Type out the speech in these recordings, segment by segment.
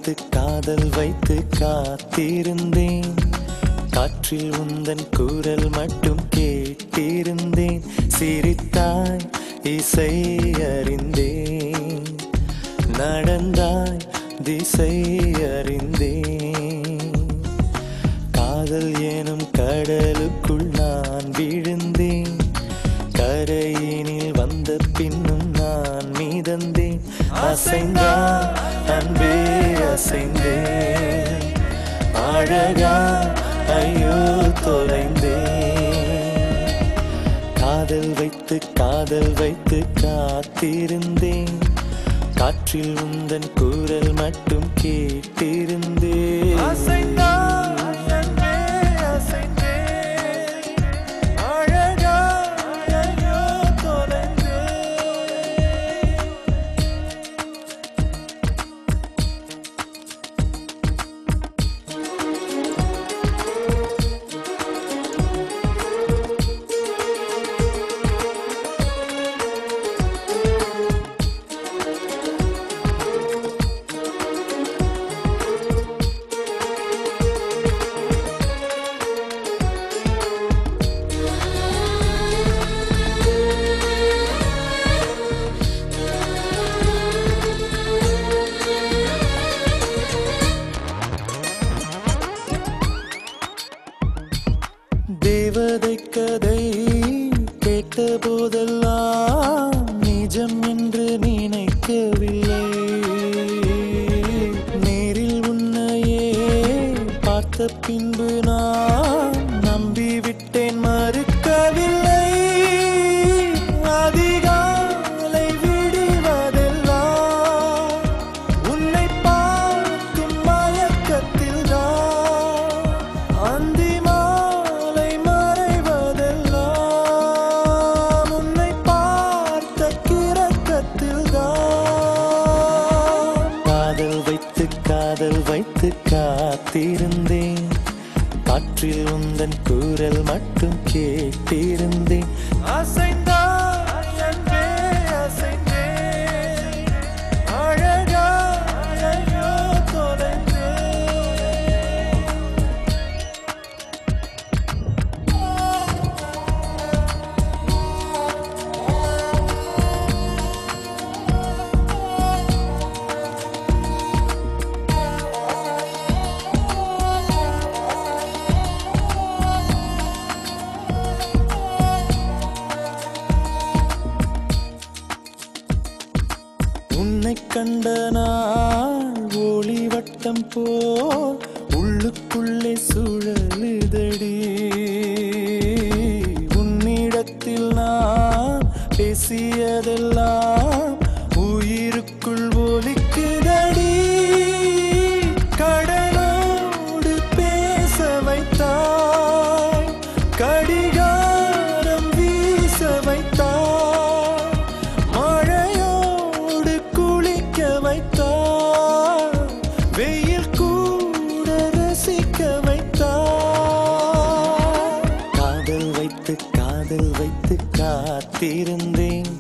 வைத்து காதல் வைத்து காத்திருந்தேன். காற்றில் உந்தன் குரல் மட்டும் கேட்டிருந்தேன். சிரித்தாய் இசை அறிந்தேன், நடந்தாய் திசை அறிந்தேன். காதல் எனும் கடலுக்குள் நான் விழுந்தேன். கரையினில் வந்த பின்னும் நான் மீதந்தேன். அசைந்தான் அன்பே அசைந்தேன், அழகா ஐயோ தொலைந்தேன். காதல் வைத்து காத்திருந்தேன். காற்றில் உந்தன் குரல் மட்டும் கேட்டிருந்தேன். அசைந்தான் அன்பே அசைந்தேன், அழகா ஐயோ தொலைந்தேன். தேவதை கதை கேட்ட போதெல்லாம் நிஜம் என்று நினைக்கவில்லை. நேரில் உன்னையே பார்த்த பின்பு நான் நம்பிவிட்டேன், மறுக்கவில்லை. அதிகாலை விடுவதெல்லாம் உன்னை பார்க்கும் மயக்கத்தில் தான். அந்தி மாலை மறைவதெல்லாம் உன்னை பார்த்த கிறக்கத்தில் தான். காதல் வைத்து காத்திருந்தேன். காற்றில் உந்தன் குரல் மட்டும் கேட்டிருந்தேன். அசைந்தாய் அன்பே அசைந்தேன், அழகா ஐயோ தொலைந்தேன். உன்னை கண்ட நாள் ஒளிவட்டம் போல் உள்ளுக்குள்ளே சுழலுதடி. உன்னிடத்தில் நான் பேசியதெல்லாம் உயிருக்குள் ஒலிக்குதடி. கடலோடு பேச வைத்தாய், கடிகாரம் வீச வைத்தாய், மழையோடு குளிக்க வைத்தாய், வெயில் கூட ரசிக்க வைத்தாய். காதல் வைத்து காத்திருந்தேன்.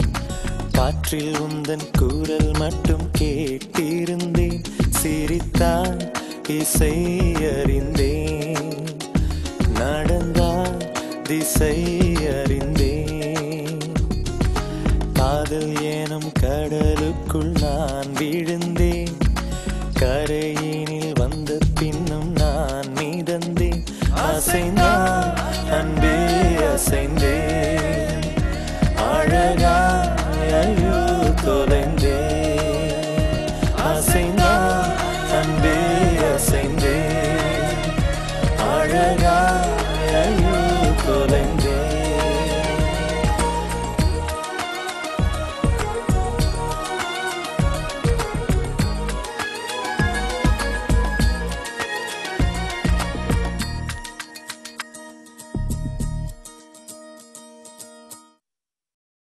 காற்றில் உந்தன் குரல் மட்டும் கேட்டிருந்தேன். சிரித்தாய் இசை அறிந்தேன், நடந்தாய் திசை அறிந்தேன். காதல் எனும் கடலுக்குள் நான் விழுந்தேன். கரையினில் வந்த பின்னும் நான் மீதந்தேன். அசைந்தான்